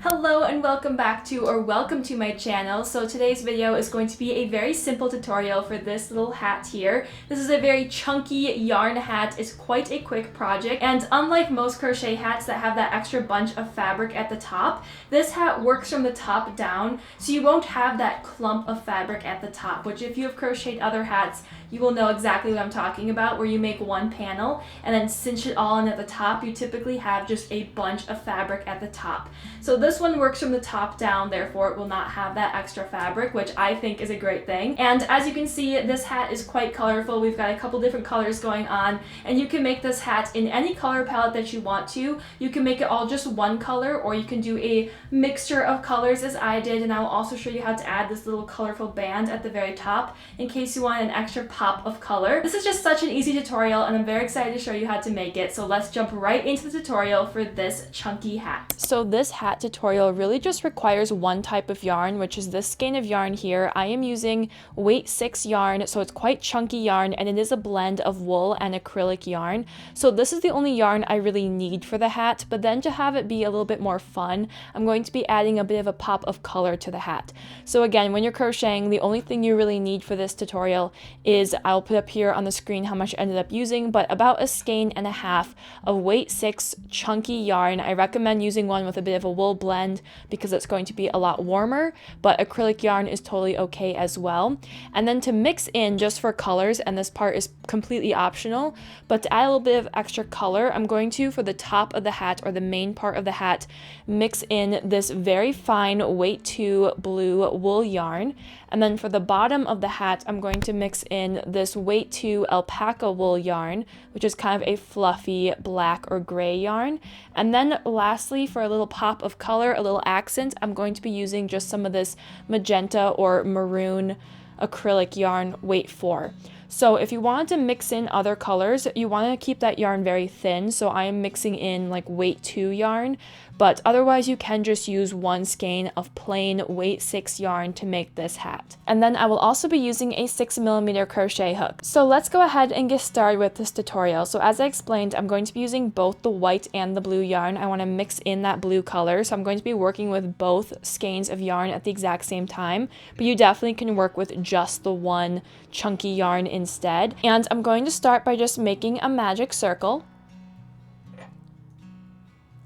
Hello and welcome to my channel. So today's video is going to be a very simple tutorial for this little hat here. This is a very chunky yarn hat. It's quite a quick project, and unlike most crochet hats that have that extra bunch of fabric at the top, this hat works from the top down, so you won't have that clump of fabric at the top, which if you have crocheted other hats, you will know exactly what I'm talking about, where you make one panel and then cinch it all in at the top. You typically have just a bunch of fabric at the top. So this one works from the top down, therefore it will not have that extra fabric, which I think is a great thing. And as you can see, this hat is quite colorful. We've got a couple different colors going on, and you can make this hat in any color palette that you want to. You can make it all just one color, or you can do a mixture of colors as I did, and I will also show you how to add this little colorful band at the very top in case you want an extra pop of color. This is just such an easy tutorial, and I'm very excited to show you how to make it. So let's jump right into the tutorial for this chunky hat. So this hat tutorial really just requires one type of yarn, which is this skein of yarn here. I am using weight 6 yarn, so it's quite chunky yarn, and it is a blend of wool and acrylic yarn. So this is the only yarn I really need for the hat, but then to have it be a little bit more fun, I'm going to be adding a bit of a pop of color to the hat. So again, when you're crocheting, the only thing you really need for this tutorial is, I'll put up here on the screen how much I ended up using, but about a skein and a half of weight 6 chunky yarn. I recommend using one with a bit of a wool blend because it's going to be a lot warmer, but acrylic yarn is totally okay as well. And then to mix in just for colors, and this part is completely optional, but to add a little bit of extra color, I'm going to, for the top of the hat or the main part of the hat, mix in this very fine weight 2 blue wool yarn. And then for the bottom of the hat, I'm going to mix in this weight 2 alpaca wool yarn, which is kind of a fluffy black or gray yarn. And then lastly, for a little pop of color, a little accent, I'm going to be using just some of this magenta or maroon acrylic yarn, weight 4. So if you wanted to mix in other colors, you want to keep that yarn very thin. So I am mixing in like weight 2 yarn, but otherwise you can just use one skein of plain weight 6 yarn to make this hat. And then I will also be using a 6mm crochet hook. So let's go ahead and get started with this tutorial. So as I explained, I'm going to be using both the white and the blue yarn. I want to mix in that blue color, so I'm going to be working with both skeins of yarn at the exact same time, but you definitely can work with just the one chunky yarn instead. And I'm going to start by just making a magic circle,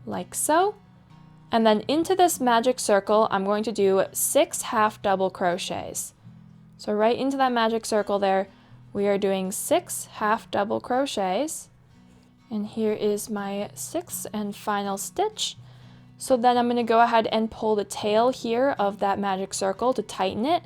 like so. And then into this magic circle, I'm going to do 6 half double crochets. So right into that magic circle there, we are doing 6 half double crochets. And here is my 6th and final stitch. So then I'm going to go ahead and pull the tail here of that magic circle to tighten it,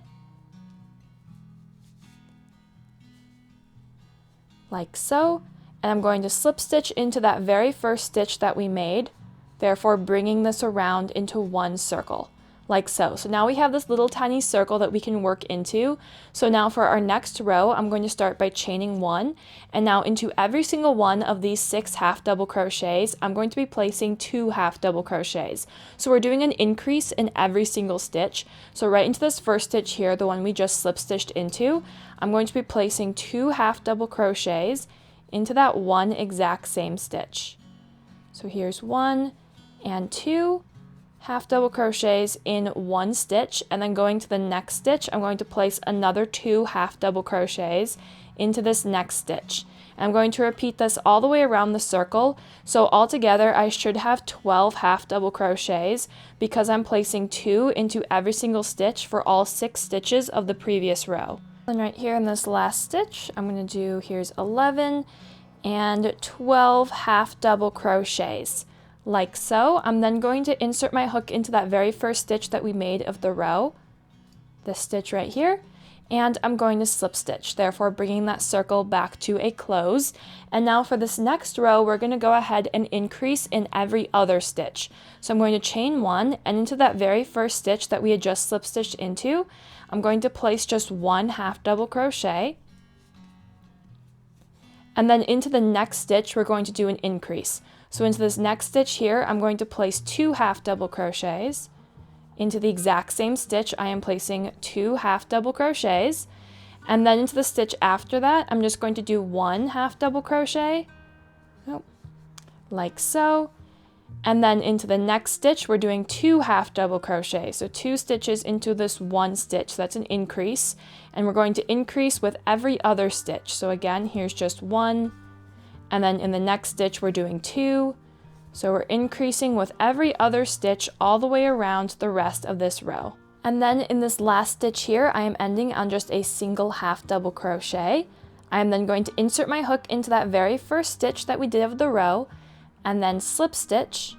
like so. And I'm going to slip stitch into that very first stitch that we made, therefore bringing this around into one circle, like so. So now we have this little tiny circle that we can work into. So now for our next row, I'm going to start by chaining 1, and now into every single one of these 6 half double crochets, I'm going to be placing 2 half double crochets. So we're doing an increase in every single stitch. So right into this first stitch here, the one we just slip stitched into, I'm going to be placing 2 half double crochets into that one exact same stitch. So here's 1 and 2 half double crochets in one stitch, and then going to the next stitch, I'm going to place another 2 half double crochets into this next stitch. And I'm going to repeat this all the way around the circle. So altogether, I should have 12 half double crochets because I'm placing 2 into every single stitch for all 6 stitches of the previous row. And right here in this last stitch, I'm going to do, here's 11 and 12 half double crochets, like so. I'm then going to insert my hook into that very first stitch that we made of the row, this stitch right here, and I'm going to slip stitch, therefore bringing that circle back to a close. And now for this next row, we're going to go ahead and increase in every other stitch. So I'm going to chain 1, and into that very first stitch that we had just slip stitched into, I'm going to place just 1 half double crochet. And then into the next stitch, we're going to do an increase. So into this next stitch here, I'm going to place 2 half double crochets. Into the exact same stitch, I am placing 2 half double crochets. And then into the stitch after that, I'm just going to do 1 half double crochet, like so. And then into the next stitch, we're doing 2 half double crochet. So 2 stitches into this 1 stitch. So that's an increase. And we're going to increase with every other stitch. So again, here's just 1. And then in the next stitch, we're doing 2. So we're increasing with every other stitch all the way around the rest of this row. And then in this last stitch here, I am ending on just a single half double crochet. I am then going to insert my hook into that very first stitch that we did of the row, and then slip stitch,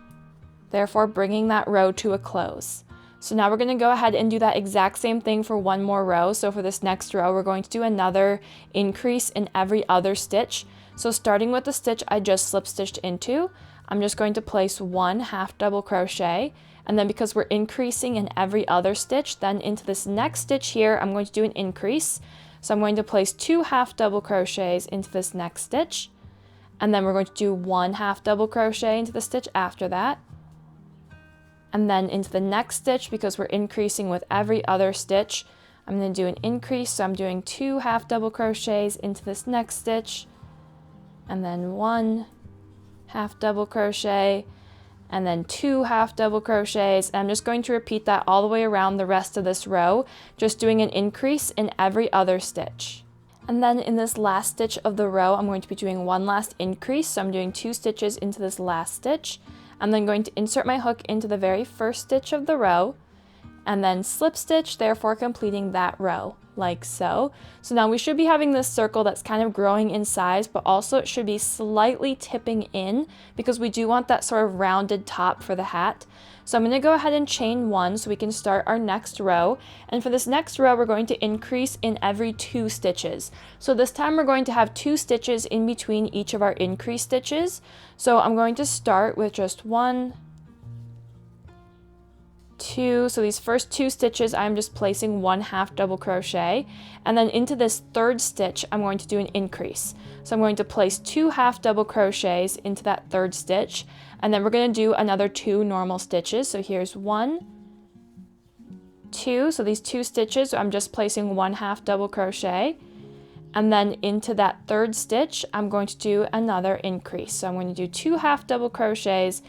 therefore bringing that row to a close. So now we're going to go ahead and do that exact same thing for one more row. So for this next row, we're going to do another increase in every other stitch. So starting with the stitch I just slip stitched into, I'm just going to place 1 half double crochet, and then because we're increasing in every other stitch, then into this next stitch here, I'm going to do an increase. So I'm going to place 2 half double crochets into this next stitch, and then we're going to do 1 half double crochet into the stitch after that, and then into the next stitch, because we're increasing with every other stitch, I'm going to do an increase. So I'm doing 2 half double crochets into this next stitch, and then 1 half double crochet, and then 2 half double crochets. And I'm just going to repeat that all the way around the rest of this row, just doing an increase in every other stitch. And then in this last stitch of the row, I'm going to be doing one last increase. So I'm doing 2 stitches into this last stitch. I'm then going to insert my hook into the very first stitch of the row, and then slip stitch, therefore completing that row, like so. So now we should be having this circle that's kind of growing in size, but also it should be slightly tipping in because we do want that sort of rounded top for the hat. So I'm going to go ahead and chain 1 so we can start our next row. And for this next row, we're going to increase in every 2 stitches. So this time we're going to have 2 stitches in between each of our increase stitches. So I'm going to start with just 1, 2, so these first 2 stitches I'm just placing 1 half double crochet, and then into this third stitch I'm going to do an increase. So I'm going to place 2 half double crochets into that third stitch, and then we're going to do another 2 normal stitches. So here's 1, 2, so these 2 stitches I'm just placing 1 half double crochet, and then into that third stitch I'm going to do another increase. So I'm going to do 2 half double crochets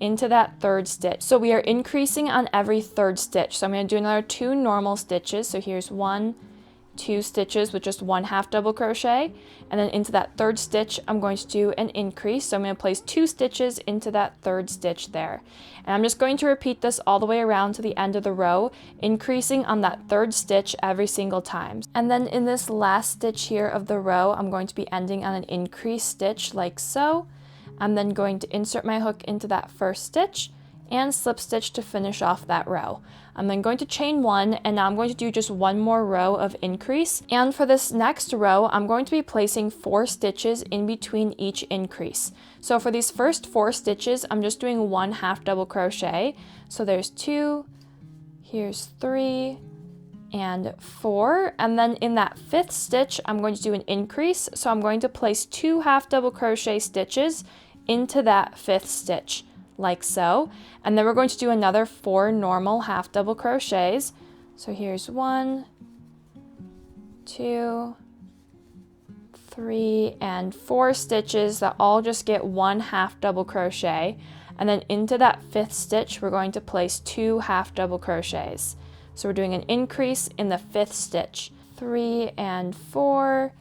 into that third stitch. So we are increasing on every third stitch. So I'm going to do another 2 normal stitches. So here's 1, 2 stitches with just 1 half double crochet, and then into that third stitch I'm going to do an increase. So I'm going to place 2 stitches into that third stitch there, and I'm just going to repeat this all the way around to the end of the row, increasing on that third stitch every single time. And then in this last stitch here of the row, I'm going to be ending on an increase stitch like so. I'm then going to insert my hook into that first stitch and slip stitch to finish off that row. I'm then going to chain 1, and now I'm going to do just 1 more row of increase. And for this next row, I'm going to be placing 4 stitches in between each increase. So for these first 4 stitches, I'm just doing 1 half double crochet. So there's 2, here's 3, and 4, and then in that 5th stitch I'm going to do an increase. So I'm going to place 2 half double crochet stitches into that 5th stitch like so, and then we're going to do another 4 normal half double crochets. So here's 1, 2, 3, and 4 stitches that all just get 1 half double crochet, and then into that 5th stitch we're going to place 2 half double crochets. So we're doing an increase in the 5th stitch, 3 and 4,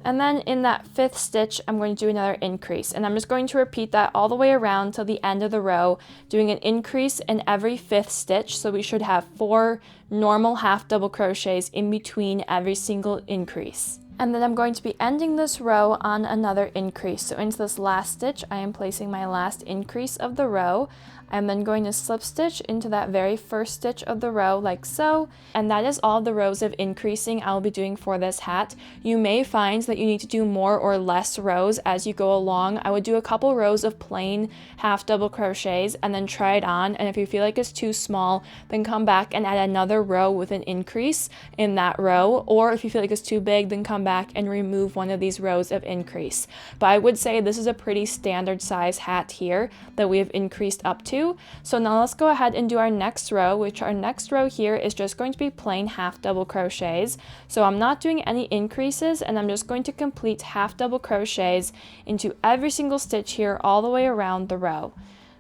and then in that 5th stitch I'm going to do another increase, and I'm just going to repeat that all the way around till the end of the row, doing an increase in every 5th stitch. So we should have 4 normal half double crochets in between every single increase. And then I'm going to be ending this row on another increase. So into this last stitch I am placing my last increase of the row. I'm then going to slip stitch into that very first stitch of the row like so, and that is all the rows of increasing I'll be doing for this hat. You may find that you need to do more or less rows as you go along. I would do a couple rows of plain half double crochets and then try it on, and if you feel like it's too small, then come back and add another row with an increase in that row, or if you feel like it's too big, then come back and remove one of these rows of increase. But I would say this is a pretty standard size hat here that we have increased up to. So now let's go ahead and do our next row, which our next row here is just going to be plain half double crochets. So I'm not doing any increases, and I'm just going to complete half double crochets into every single stitch here all the way around the row.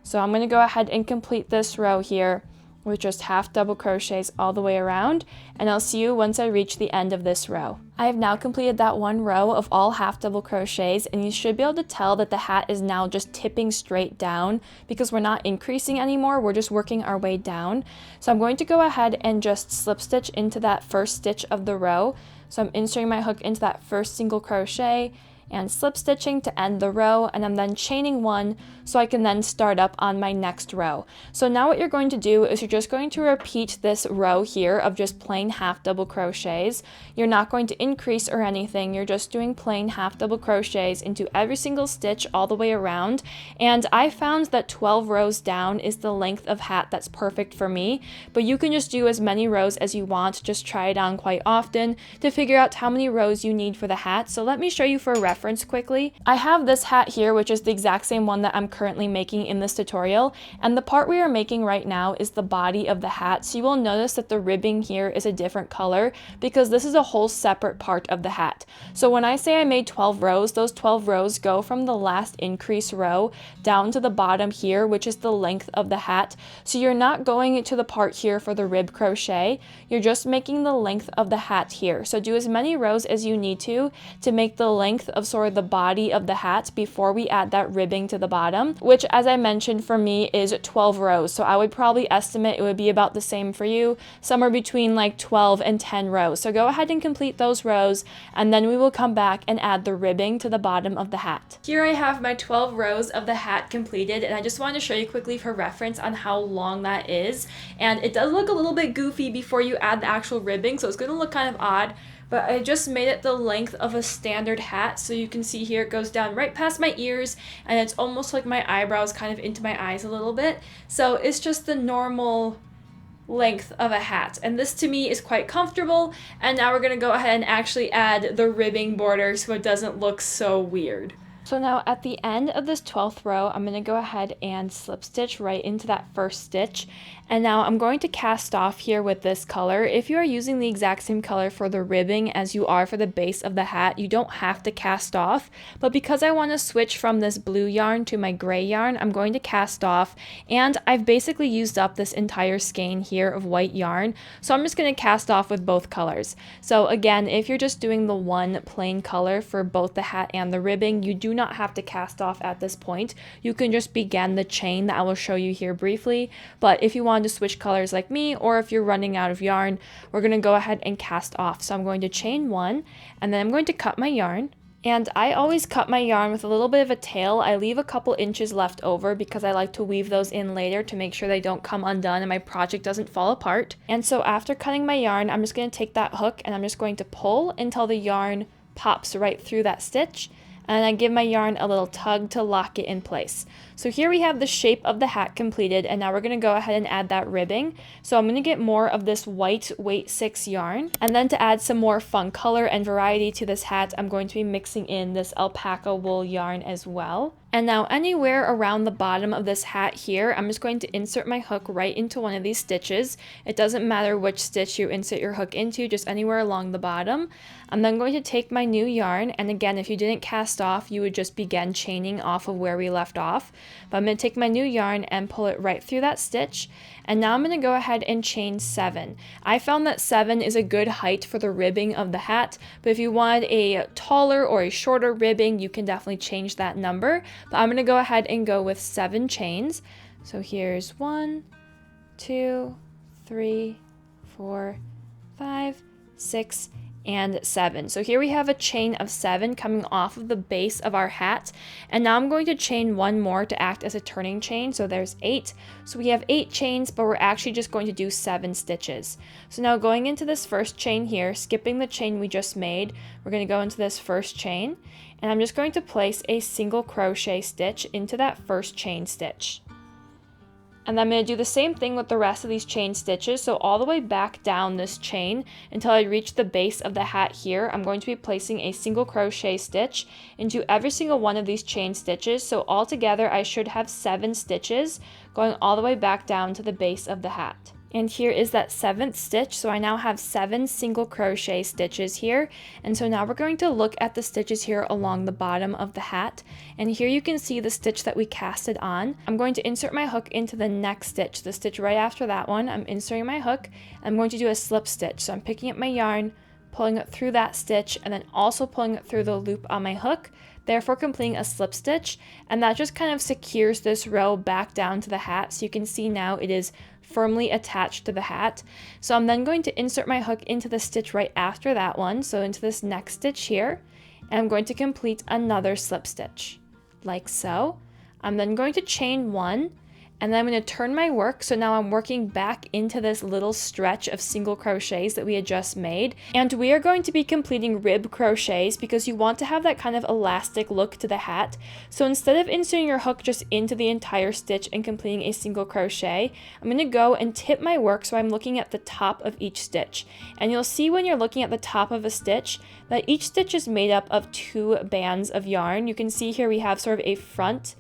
So I'm going to go ahead and complete this row here with just half double crochets all the way around, and I'll see you once I reach the end of this row. I have now completed that one row of all half double crochets, and you should be able to tell that the hat is now just tipping straight down because we're not increasing anymore, we're just working our way down. So I'm going to go ahead and just slip stitch into that first stitch of the row. So I'm inserting my hook into that first single crochet and slip stitching to end the row, and I'm then chaining one so I can then start up on my next row. So now what you're going to do is you're just going to repeat this row here of just plain half double crochets. You're not going to increase or anything, you're just doing plain half double crochets into every single stitch all the way around, and I found that 12 rows down is the length of hat that's perfect for me, but you can just do as many rows as you want. Just try it on quite often to figure out how many rows you need for the hat. So let me show you for a reference quickly. I have this hat here, which is the exact same one that I'm currently making in this tutorial, and the part we are making right now is the body of the hat. So you will notice that the ribbing here is a different color because this is a whole separate part of the hat. So when I say I made 12 rows, those 12 rows go from the last increase row down to the bottom here, which is the length of the hat. So you're not going to the part here for the rib crochet, you're just making the length of the hat here. So do as many rows as you need to make the length of sort of the body of the hat before we add that ribbing to the bottom, which, as I mentioned, for me is 12 rows. So I would probably estimate it would be about the same for you, somewhere between like 12 and 10 rows. So go ahead and complete those rows, and then we will come back and add the ribbing to the bottom of the hat. Here I have my 12 rows of the hat completed, and I just wanted to show you quickly for reference on how long that is. And it does look a little bit goofy before you add the actual ribbing, so it's going to look kind of odd. But I just made it the length of a standard hat, so you can see here it goes down right past my ears, and it's almost like my eyebrows kind of into my eyes a little bit. So it's just the normal length of a hat, and this to me is quite comfortable. And now we're going to go ahead and actually add the ribbing border so it doesn't look so weird. So now at the end of this 12th row, I'm going to go ahead and slip stitch right into that first stitch. And now I'm going to cast off here with this color. If you are using the exact same color for the ribbing as you are for the base of the hat, you don't have to cast off. But because I want to switch from this blue yarn to my gray yarn, I'm going to cast off. And I've basically used up this entire skein here of white yarn. So I'm just going to cast off with both colors. So again, if you're just doing the one plain color for both the hat and the ribbing, you do not have to cast off at this point. You can just begin the chain that I will show you here briefly. But if you want to switch colors like me, or if you're running out of yarn, we're going to go ahead and cast off. So I'm going to chain one, and then I'm going to cut my yarn. And I always cut my yarn with a little bit of a tail. I leave a couple inches left over because I like to weave those in later to make sure they don't come undone and my project doesn't fall apart. And so after cutting my yarn, I'm just going to take that hook and I'm just going to pull until the yarn pops right through that stitch. And I give my yarn a little tug to lock it in place. So here we have the shape of the hat completed, and now we're going to go ahead and add that ribbing. So I'm going to get more of this white weight 6 yarn, and then to add some more fun color and variety to this hat, I'm going to be mixing in this alpaca wool yarn as well. And now anywhere around the bottom of this hat here, I'm just going to insert my hook right into one of these stitches. It doesn't matter which stitch you insert your hook into, just anywhere along the bottom. I'm then going to take my new yarn, and again, if you didn't cast off, you would just begin chaining off of where we left off. But I'm going to take my new yarn and pull it right through that stitch. And now I'm going to go ahead and chain 7. I found that 7 is a good height for the ribbing of the hat, but if you want a taller or a shorter ribbing, you can definitely change that number. But I'm going to go ahead and go with 7 chains. So here's 1, 2, 3, 4, 5, 6, and 7. So here we have a chain of 7 coming off of the base of our hat, and now I'm going to chain one more to act as a turning chain. So there's 8. So we have 8 chains, but we're actually just going to do 7 stitches. So now going into this first chain here, skipping the chain we just made, we're going to go into this first chain, and I'm just going to place a single crochet stitch into that first chain stitch. And I'm going to do the same thing with the rest of these chain stitches. So all the way back down this chain until I reach the base of the hat here, I'm going to be placing a single crochet stitch into every single one of these chain stitches. So altogether I should have 7 stitches going all the way back down to the base of the hat. And here is that 7th stitch, so I now have 7 single crochet stitches here. And so now we're going to look at the stitches here along the bottom of the hat. And here you can see the stitch that we casted on. I'm going to insert my hook into the next stitch, the stitch right after that one. I'm inserting my hook. I'm going to do a slip stitch. So I'm picking up my yarn, pulling it through that stitch, and then also pulling it through the loop on my hook, therefore completing a slip stitch. And that just kind of secures this row back down to the hat. So you can see now it is firmly attached to the hat. So I'm then going to insert my hook into the stitch right after that one, so into this next stitch here, and I'm going to complete another slip stitch, like so. I'm then going to chain 1, and then I'm going to turn my work, so now I'm working back into this little stretch of single crochets that we had just made. And we are going to be completing rib crochets because you want to have that kind of elastic look to the hat. So instead of inserting your hook just into the entire stitch and completing a single crochet, I'm going to go and tip my work so I'm looking at the top of each stitch. And you'll see when you're looking at the top of a stitch that each stitch is made up of 2 bands of yarn. You can see here we have sort of a front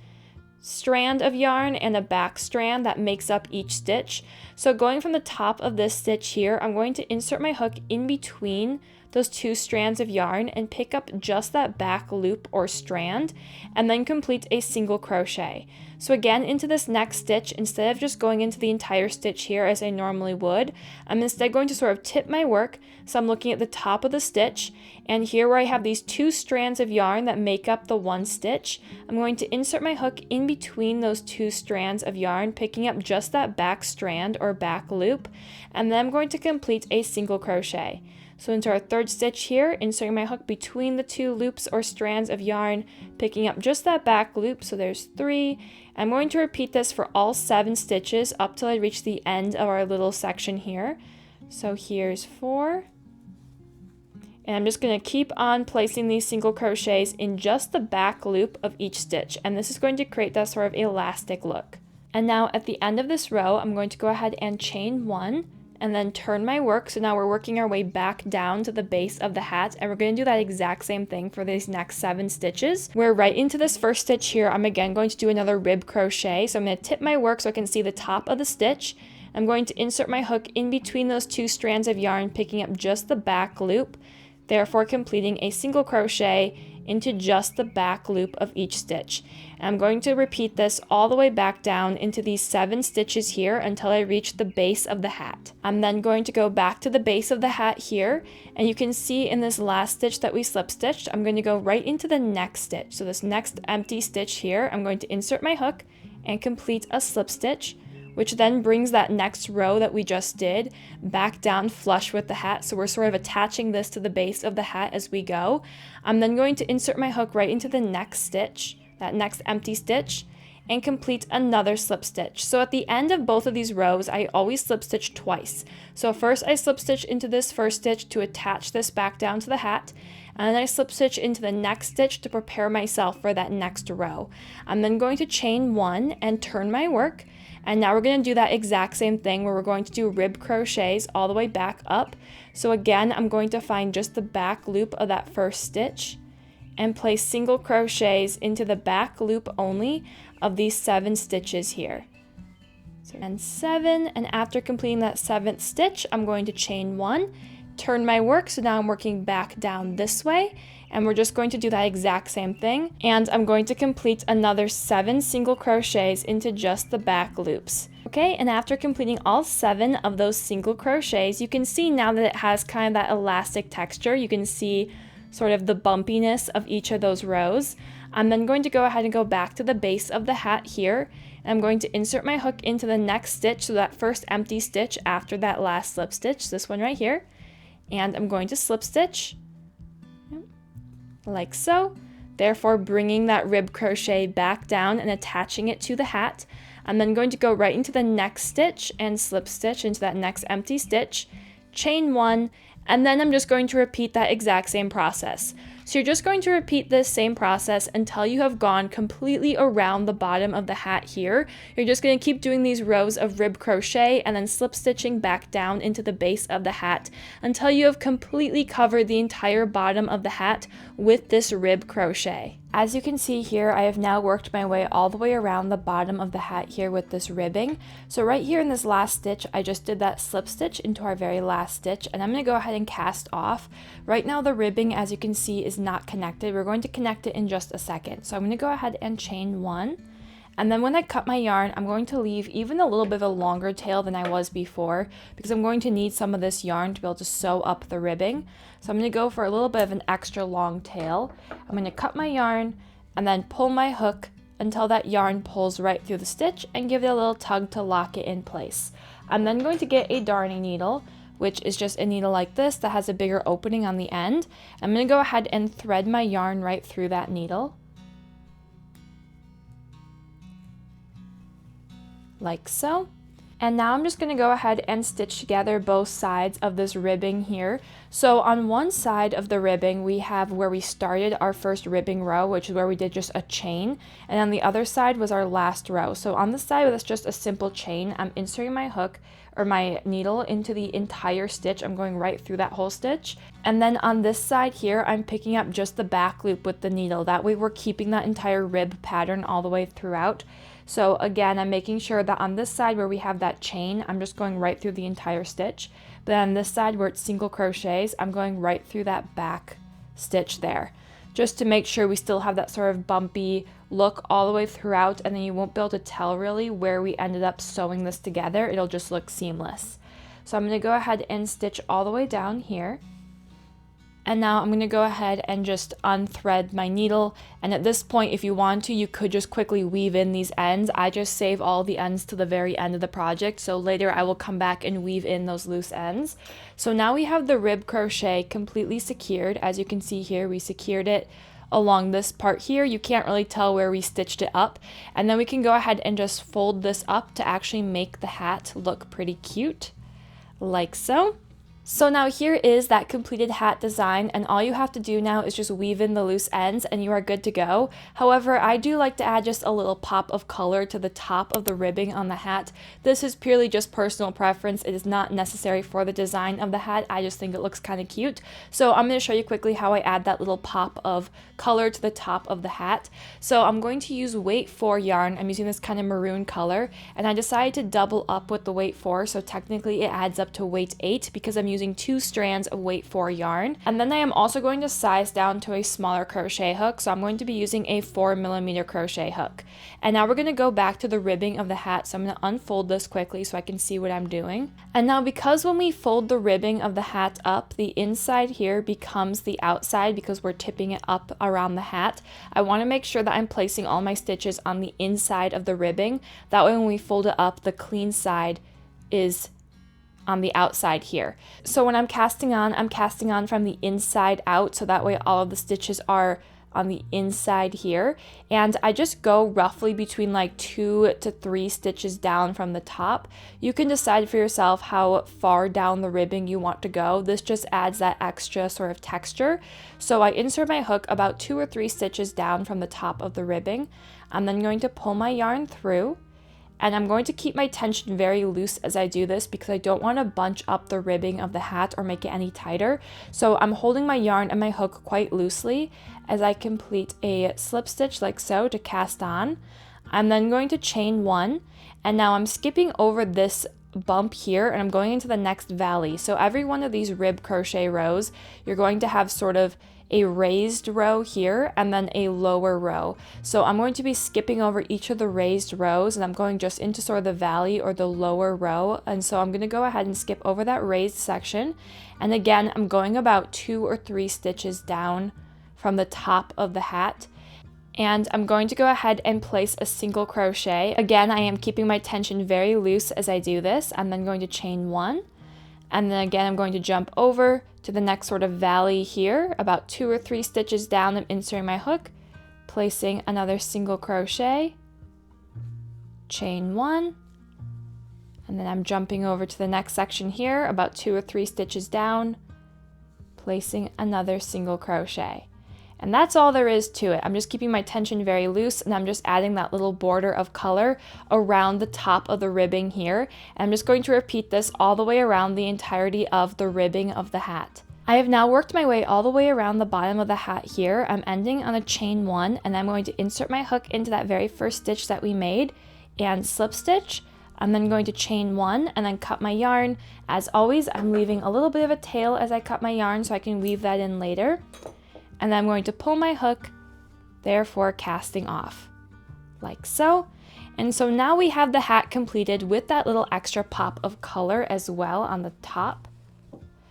strand of yarn and a back strand that makes up each stitch. So going from the top of this stitch here, I'm going to insert my hook in between those 2 strands of yarn and pick up just that back loop or strand, and then complete a single crochet. So again, into this next stitch, instead of just going into the entire stitch here as I normally would, I'm instead going to sort of tip my work. So I'm looking at the top of the stitch, and here where I have these 2 strands of yarn that make up the 1 stitch, I'm going to insert my hook in between those 2 strands of yarn, picking up just that back strand or back loop, and then I'm going to complete a single crochet. So into our 3rd stitch here, inserting my hook between the 2 loops or strands of yarn, picking up just that back loop, so there's 3. I'm going to repeat this for all 7 stitches up till I reach the end of our little section here. So here's 4. And I'm just going to keep on placing these single crochets in just the back loop of each stitch, and this is going to create that sort of elastic look. And now at the end of this row, I'm going to go ahead and chain 1, and then turn my work. So now we're working our way back down to the base of the hat, and we're going to do that exact same thing for these next 7 stitches. We're right into this first stitch here. I'm again going to do another rib crochet. So I'm going to tip my work so I can see the top of the stitch. I'm going to insert my hook in between those 2 strands of yarn, picking up just the back loop, therefore completing a single crochet into just the back loop of each stitch. And I'm going to repeat this all the way back down into these 7 stitches here until I reach the base of the hat. I'm then going to go back to the base of the hat here, and you can see in this last stitch that we slip stitched, I'm going to go right into the next stitch. So this next empty stitch here, I'm going to insert my hook and complete a slip stitch, which then brings that next row that we just did back down flush with the hat. So we're sort of attaching this to the base of the hat as we go. I'm then going to insert my hook right into the next stitch, that next empty stitch, and complete another slip stitch. So at the end of both of these rows, I always slip stitch twice. So first I slip stitch into this first stitch to attach this back down to the hat, and then I slip stitch into the next stitch to prepare myself for that next row. I'm then going to chain 1 and turn my work. And now we're going to do that exact same thing where we're going to do rib crochets all the way back up. So again, I'm going to find just the back loop of that first stitch and place single crochets into the back loop only of these 7 stitches here. So and 7, and after completing that 7th stitch, I'm going to chain 1, turn my work, so now I'm working back down this way, and we're just going to do that exact same thing, and I'm going to complete another 7 single crochets into just the back loops. Okay, and after completing all 7 of those single crochets, you can see now that it has kind of that elastic texture. You can see sort of the bumpiness of each of those rows. I'm then going to go ahead and go back to the base of the hat here, and I'm going to insert my hook into the next stitch, so that first empty stitch after that last slip stitch, this one right here, and I'm going to slip stitch like so, therefore bringing that rib crochet back down and attaching it to the hat. I'm then going to go right into the next stitch and slip stitch into that next empty stitch, chain 1, and then I'm just going to repeat that exact same process. So you're just going to repeat this same process until you have gone completely around the bottom of the hat here. You're just going to keep doing these rows of rib crochet and then slip stitching back down into the base of the hat until you have completely covered the entire bottom of the hat with this rib crochet. As you can see here, I have now worked my way all the way around the bottom of the hat here with this ribbing. So right here in this last stitch, I just did that slip stitch into our very last stitch, and I'm going to go ahead and cast off. Right now the ribbing, as you can see, is not connected. We're going to connect it in just a second. So I'm going to go ahead and chain 1. And then when I cut my yarn, I'm going to leave even a little bit of a longer tail than I was before because I'm going to need some of this yarn to be able to sew up the ribbing. So I'm going to go for a little bit of an extra long tail. I'm going to cut my yarn and then pull my hook until that yarn pulls right through the stitch and give it a little tug to lock it in place. I'm then going to get a darning needle, which is just a needle like this that has a bigger opening on the end. I'm going to go ahead and thread my yarn right through that needle, like so. And now I'm just going to go ahead and stitch together both sides of this ribbing here. So on one side of the ribbing, we have where we started our first ribbing row, which is where we did just a chain. And on the other side was our last row. So on the side where that's just a simple chain, I'm inserting my hook or my needle into the entire stitch. I'm going right through that whole stitch. And then on this side here, I'm picking up just the back loop with the needle. That way we're keeping that entire rib pattern all the way throughout. So again, I'm making sure that on this side where we have that chain, I'm just going right through the entire stitch. But on this side where it's single crochets, I'm going right through that back stitch there, just to make sure we still have that sort of bumpy look all the way throughout, and then you won't be able to tell really where we ended up sewing this together. It'll just look seamless. So I'm going to go ahead and stitch all the way down here. And now I'm going to go ahead and just unthread my needle. And at this point, if you want to, you could just quickly weave in these ends. I just save all the ends to the very end of the project, so later I will come back and weave in those loose ends. So now we have the rib crochet completely secured. As you can see here, we secured it along this part here. You can't really tell where we stitched it up. And then we can go ahead and just fold this up to actually make the hat look pretty cute, like so. So now here is that completed hat design, and all you have to do now is just weave in the loose ends and you are good to go. However, I do like to add just a little pop of color to the top of the ribbing on the hat. This is purely just personal preference. It is not necessary for the design of the hat. I just think it looks kind of cute. So I'm going to show you quickly how I add that little pop of color to the top of the hat. So I'm going to use weight 4 yarn. I'm using this kind of maroon color, and I decided to double up with the weight 4, so technically it adds up to weight 8 because I'm using 2 strands of weight 4 yarn. And then I am also going to size down to a smaller crochet hook, so I'm going to be using a 4mm crochet hook. And now we're going to go back to the ribbing of the hat, so I'm going to unfold this quickly so I can see what I'm doing. And now because when we fold the ribbing of the hat up, the inside here becomes the outside because we're tipping it up around the hat, I want to make sure that I'm placing all my stitches on the inside of the ribbing. That way when we fold it up, the clean side is on the outside here. So when I'm casting on from the inside out, so that way all of the stitches are on the inside here. And I just go roughly between like 2 to 3 stitches down from the top. You can decide for yourself how far down the ribbing you want to go. This just adds that extra sort of texture. So I insert my hook about 2 or 3 stitches down from the top of the ribbing. I'm then going to pull my yarn through. And I'm going to keep my tension very loose as I do this because I don't want to bunch up the ribbing of the hat or make it any tighter. So I'm holding my yarn and my hook quite loosely as I complete a slip stitch like so to cast on. I'm then going to chain 1, and now I'm skipping over this bump here and I'm going into the next valley. So every one of these rib crochet rows, you're going to have sort of a raised row here and then a lower row. So I'm going to be skipping over each of the raised rows and I'm going just into sort of the valley or the lower row. And so I'm going to go ahead and skip over that raised section. And again, I'm going about 2 or 3 stitches down from the top of the hat. And I'm going to go ahead and place a single crochet. Again, I am keeping my tension very loose as I do this. I'm then going to chain 1. And then again, I'm going to jump over to the next sort of valley here, about 2 or 3 stitches down. I'm inserting my hook, placing another single crochet, chain 1, and then I'm jumping over to the next section here, about 2 or 3 stitches down, placing another single crochet. And that's all there is to it. I'm just keeping my tension very loose, and I'm just adding that little border of color around the top of the ribbing here. And I'm just going to repeat this all the way around the entirety of the ribbing of the hat. I have now worked my way all the way around the bottom of the hat here. I'm ending on a chain 1, and I'm going to insert my hook into that very first stitch that we made and slip stitch. I'm then going to chain 1 and then cut my yarn. As always, I'm leaving a little bit of a tail as I cut my yarn so I can weave that in later. And then I'm going to pull my hook, therefore casting off, like so. And so now we have the hat completed with that little extra pop of color as well on the top.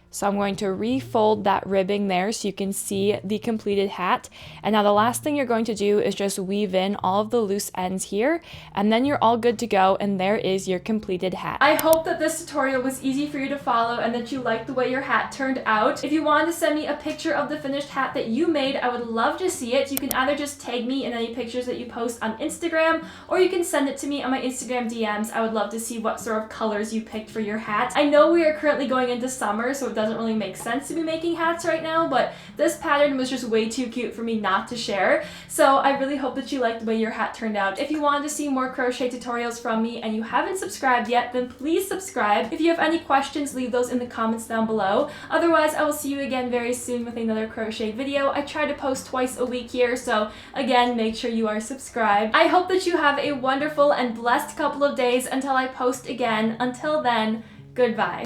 So I'm going to refold that ribbing there so you can see the completed hat. And now the last thing you're going to do is just weave in all of the loose ends here, and then you're all good to go, and there is your completed hat. I hope that this tutorial was easy for you to follow and that you liked the way your hat turned out. If you wanted to send me a picture of the finished hat that you made, I would love to see it. You can either just tag me in any pictures that you post on Instagram, or you can send it to me on my Instagram DMs. I would love to see what sort of colors you picked for your hat. I know we are currently going into summer, so it doesn't really make sense to be making hats right now, but this pattern was just way too cute for me not to share. So I really hope that you liked the way your hat turned out. If you wanted to see more crochet tutorials from me and you haven't subscribed yet, then please subscribe. If you have any questions, leave those in the comments down below. Otherwise, I will see you again very soon with another crochet video. I try to post twice a week here, so again, make sure you are subscribed. I hope that you have a wonderful and blessed couple of days until I post again. Until then, goodbye.